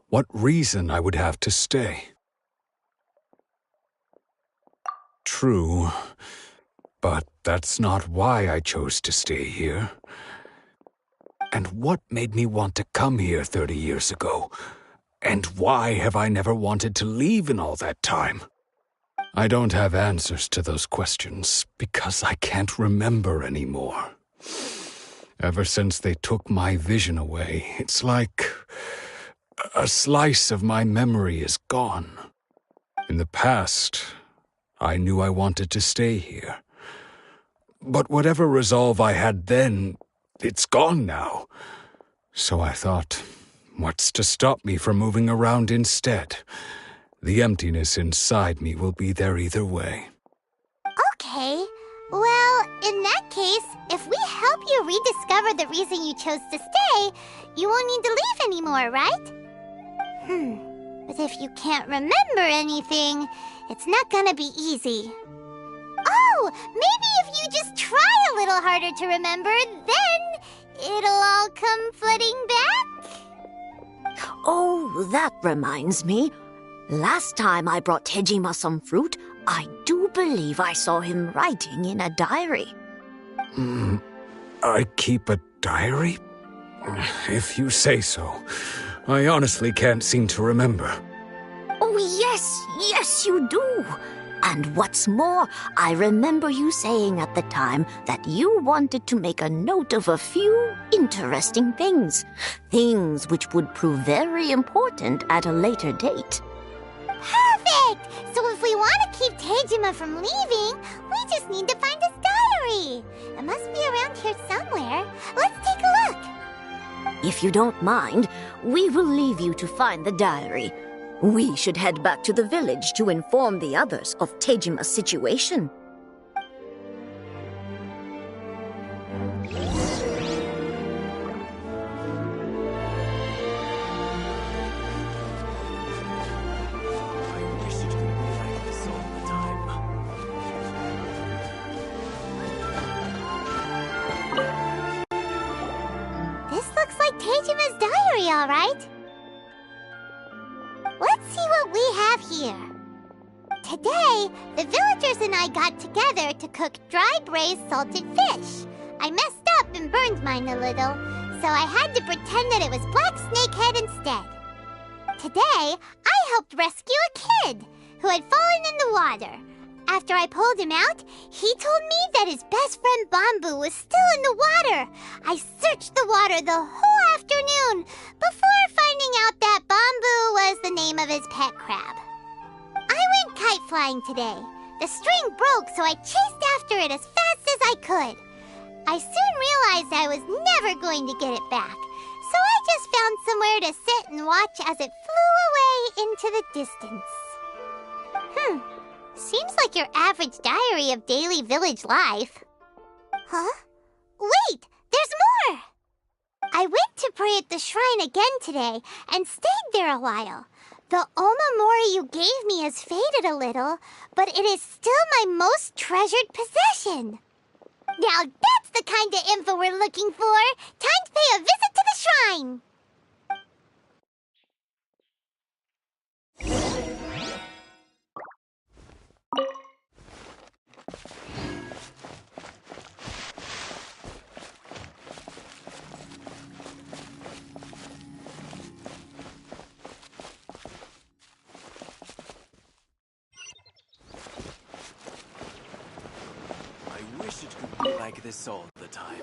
what reason I would have to stay. True, but that's not why I chose to stay here. And what made me want to come here 30 years ago? And why have I never wanted to leave in all that time? I don't have answers to those questions because I can't remember anymore. Ever since they took my vision away, it's like a slice of my memory is gone. In the past, I knew I wanted to stay here. But whatever resolve I had then, it's gone now. So I thought, what's to stop me from moving around instead? The emptiness inside me will be there either way. Okay. Well, in that case, if we help you rediscover the reason you chose to stay, you won't need to leave anymore, right? But if you can't remember anything, it's not gonna be easy. Oh, maybe if you just try a little harder to remember, then it'll all come flooding back? Oh, that reminds me. Last time I brought Tejima some fruit, I do believe I saw him writing in a diary. I keep a diary? If you say so. I honestly can't seem to remember. Oh, yes, you do. And what's more, I remember you saying at the time that you wanted to make a note of a few interesting things. Things which would prove very important at a later date. Perfect! So if we want to keep Tejima from leaving, we just need to find his diary. It must be around here somewhere. Let's take a look. If you don't mind, we will leave you to find the diary. We should head back to the village to inform the others of Tejima's situation. all right? Let's see what we have here. Today, the villagers and I got together to cook dry braised salted fish. I messed up and burned mine a little, so I had to pretend that it was black snakehead instead. Today, I helped rescue a kid who had fallen in the water. After I pulled him out, he told me that his best friend Bamboo was still in the water. I searched the water the whole afternoon before finding out that Bamboo was the name of his pet crab. I went kite flying today. The string broke, so I chased after it as fast as I could. I soon realized I was never going to get it back, so I just found somewhere to sit and watch as it flew away into the distance. Seems like your average diary of daily village life. Huh? Wait, there's more! I went to pray at the shrine again today and stayed there a while. The Omamori you gave me has faded a little, but it is still my most treasured possession. Now that's the kind of info we're looking for. Time to pay a visit to the shrine. Like this all the time.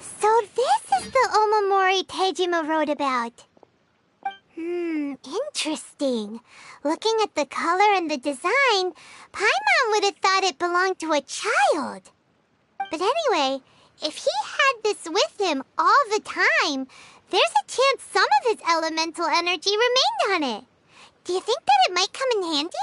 So this is the Omamori Tejima wrote about. Interesting. Looking at the color and the design, Paimon would have thought it belonged to a child. But anyway, if he had this with him all the time, there's a chance some of his elemental energy remained on it. Do you think that it might come in handy?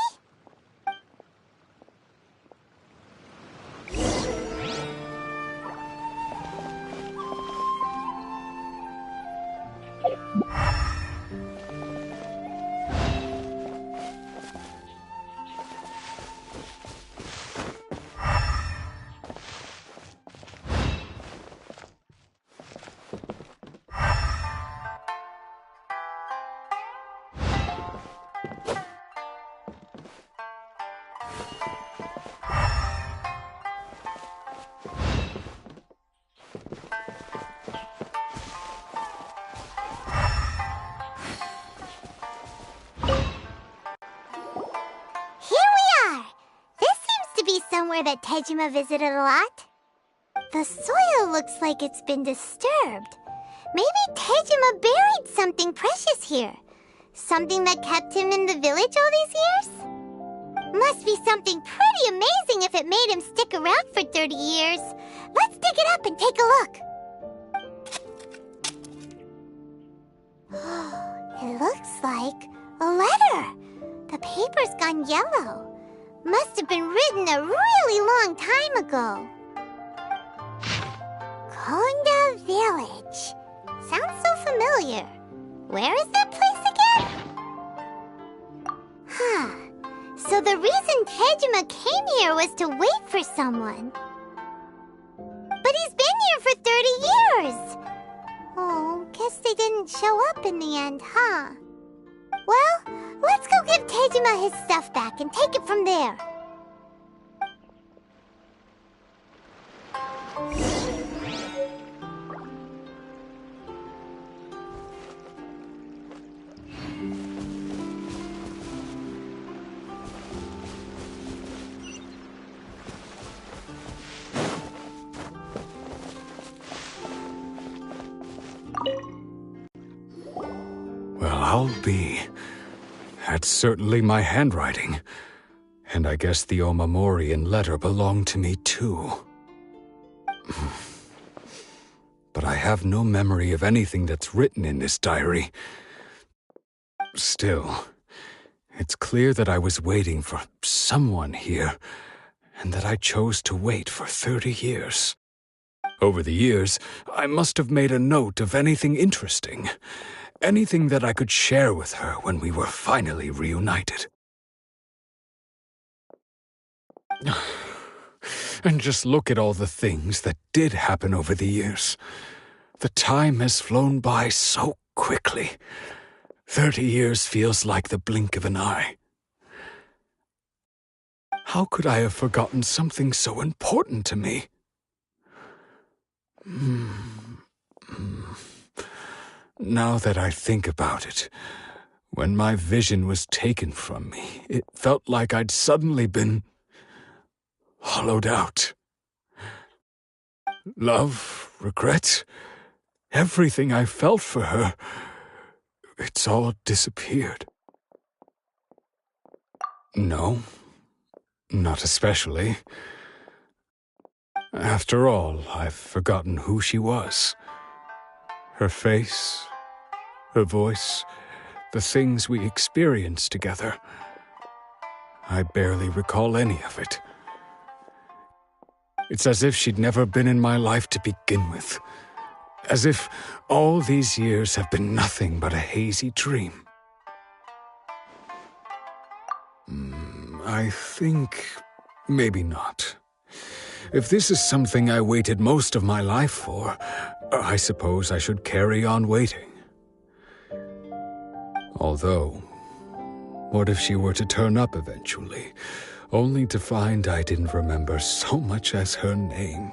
Somewhere that Tejima visited a lot. The soil looks like it's been disturbed. Maybe Tejima buried something precious here. Something that kept him in the village all these years? Must be something pretty amazing if it made him stick around for 30 years. Let's dig it up and take a look. It looks like a letter. The paper's gone yellow. Must have been written a really long time ago. Konda Village. Sounds so familiar. Where is that place again? So the reason Tejima came here was to wait for someone. But he's been here for 30 years. Oh, guess they didn't show up in the end, huh? Well, let's go give Tejima his stuff back and take it from there. Well, I'll be. That's certainly my handwriting. And I guess the Omamorian letter belonged to me too. But I have no memory of anything that's written in this diary. Still, it's clear that I was waiting for someone here, and that I chose to wait for 30 years. Over the years, I must have made a note of anything interesting. Anything that I could share with her when we were finally reunited. And just look at all the things that did happen over the years. The time has flown by so quickly. 30 years feels like the blink of an eye. How could I have forgotten something so important to me? Now that I think about it, when my vision was taken from me, it felt like I'd suddenly been hollowed out. Love, regret, everything I felt for her, it's all disappeared. No, not especially. After all, I've forgotten who she was. Her face, her voice, the things we experienced together. I barely recall any of it. It's as if she'd never been in my life to begin with. As if all these years have been nothing but a hazy dream. I think maybe not. If this is something I waited most of my life for, I suppose I should carry on waiting. Although, what if she were to turn up eventually, only to find I didn't remember so much as her name?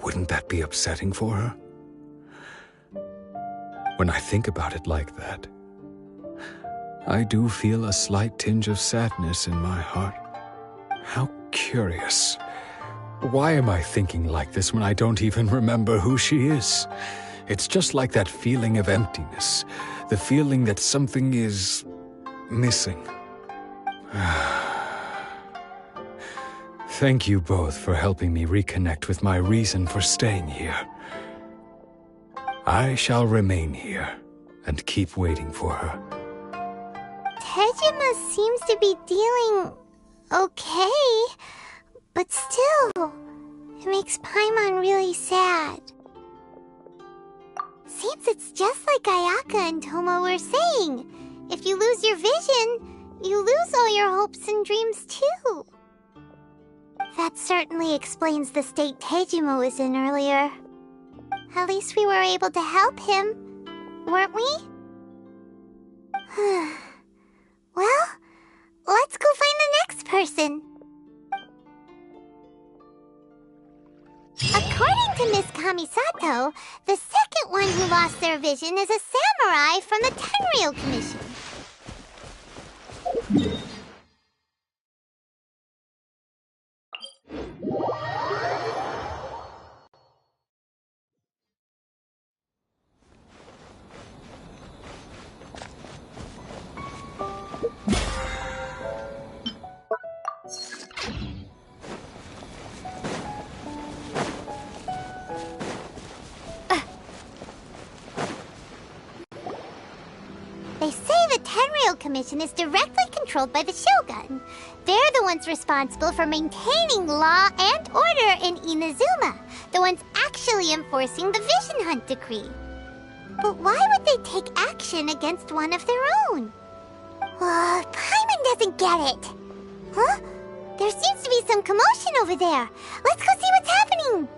Wouldn't that be upsetting for her? When I think about it like that, I do feel a slight tinge of sadness in my heart. How curious. Why am I thinking like this when I don't even remember who she is? It's just like that feeling of emptiness, the feeling that something is missing. Thank you both for helping me reconnect with my reason for staying here. I shall remain here and keep waiting for her. Tejima seems to be dealing okay, but still, it makes Paimon really sad. Seems it's just like Ayaka and Toma were saying. If you lose your vision, you lose all your hopes and dreams too. That certainly explains the state Tejima was in earlier. At least we were able to help him, weren't we? Well, let's go find the next person. According to Miss Kamisato, the second one who lost their vision is a samurai from the Tenryou Commission. They say the Tenryou Commission is directly controlled by the Shogun. They're the ones responsible for maintaining law and order in Inazuma, the ones actually enforcing the Vision Hunt decree. But why would they take action against one of their own? Paimon doesn't get it. Huh? There seems to be some commotion over there. Let's go see what's happening.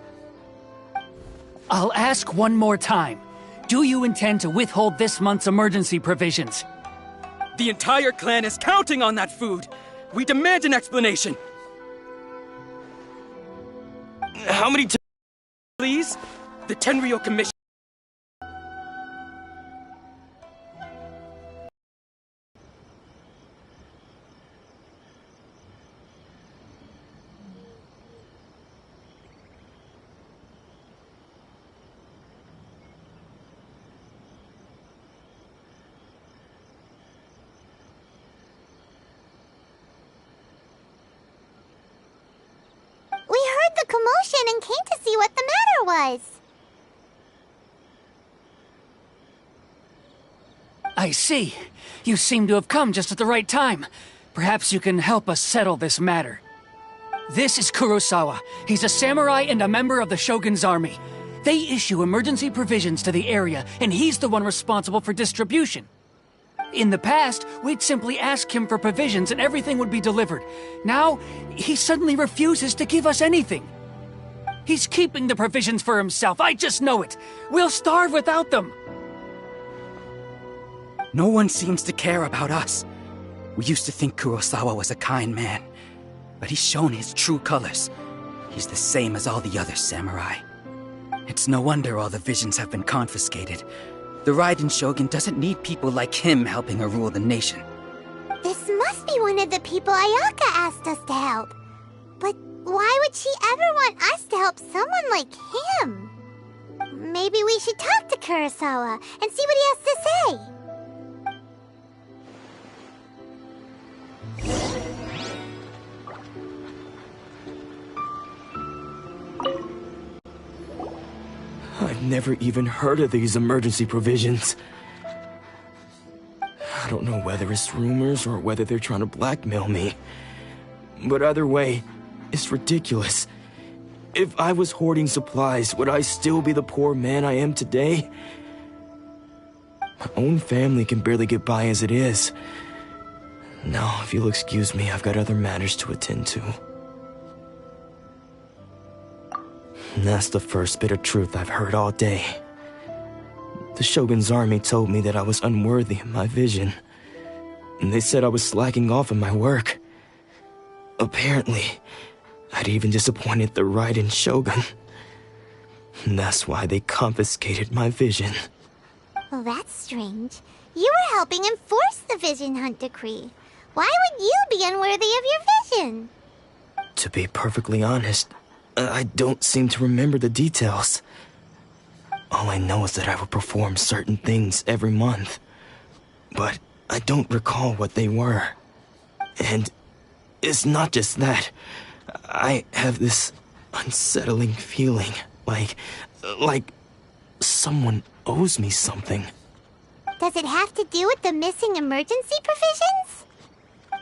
I'll ask one more time. Do you intend to withhold this month's emergency provisions? The entire clan is counting on that food. We demand an explanation. How many times, please? The Tenryou Commission. Commotion and came to see what the matter was. I see. You seem to have come just at the right time. Perhaps you can help us settle this matter. This is Kurosawa. He's a samurai and a member of the Shogun's army. They issue emergency provisions to the area, and he's the one responsible for distribution. In the past, we'd simply ask him for provisions and everything would be delivered. Now, he suddenly refuses to give us anything. He's keeping the provisions for himself, I just know it. We'll starve without them. No one seems to care about us. We used to think Kurosawa was a kind man, but he's shown his true colors. He's the same as all the other samurai. It's no wonder all the visions have been confiscated. The Raiden Shogun doesn't need people like him helping her rule the nation. This must be one of the people Ayaka asked us to help. But why would she ever want us to help someone like him? Maybe we should talk to Kurosawa and see what he has to say. I've never even heard of these emergency provisions. I don't know whether it's rumors or whether they're trying to blackmail me. But either way, it's ridiculous. If I was hoarding supplies, would I still be the poor man I am today? My own family can barely get by as it is. Now, if you'll excuse me, I've got other matters to attend to. And that's the first bit of truth I've heard all day. The Shogun's army told me that I was unworthy of my vision. And they said I was slacking off in my work. Apparently, I'd even disappointed the Raiden Shogun. And that's why they confiscated my vision. Well, that's strange. You were helping enforce the Vision Hunt Decree. Why would you be unworthy of your vision? To be perfectly honest, I don't seem to remember the details. All I know is that I would perform certain things every month. But I don't recall what they were. And it's not just that. I have this unsettling feeling, like someone owes me something. Does it have to do with the missing emergency provisions?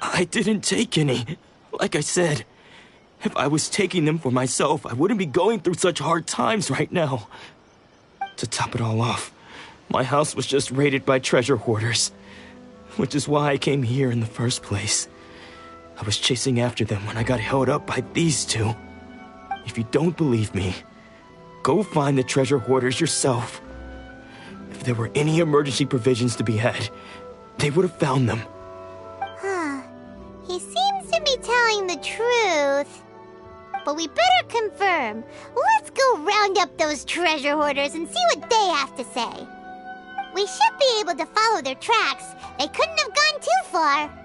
I didn't take any. Like I said, if I was taking them for myself, I wouldn't be going through such hard times right now. To top it all off, my house was just raided by treasure hoarders, which is why I came here in the first place. I was chasing after them when I got held up by these two. If you don't believe me, go find the treasure hoarders yourself. If there were any emergency provisions to be had, they would have found them. Huh. He seems to be telling the truth. But we better confirm. Let's go round up those treasure hoarders and see what they have to say. We should be able to follow their tracks. They couldn't have gone too far.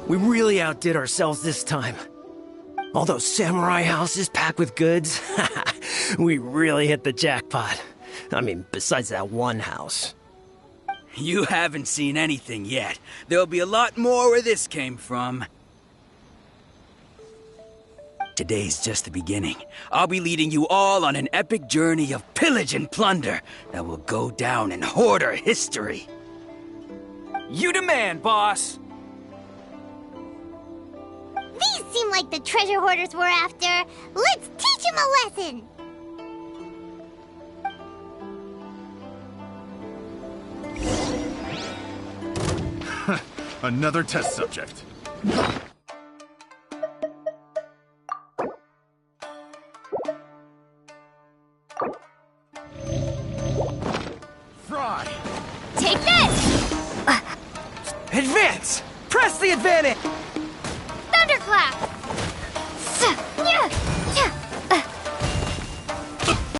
We really outdid ourselves this time. All those samurai houses packed with goods. We really hit the jackpot. I mean, besides that one house. You haven't seen anything yet. There'll be a lot more where this came from. Today's just the beginning. I'll be leading you all on an epic journey of pillage and plunder that will go down in hoarder history. You demand, boss! These seem like the treasure hoarders we're after. Let's teach them a lesson! Another test subject. Fry! Take this! Advance! Press the advantage! Thunderclap! Yeah!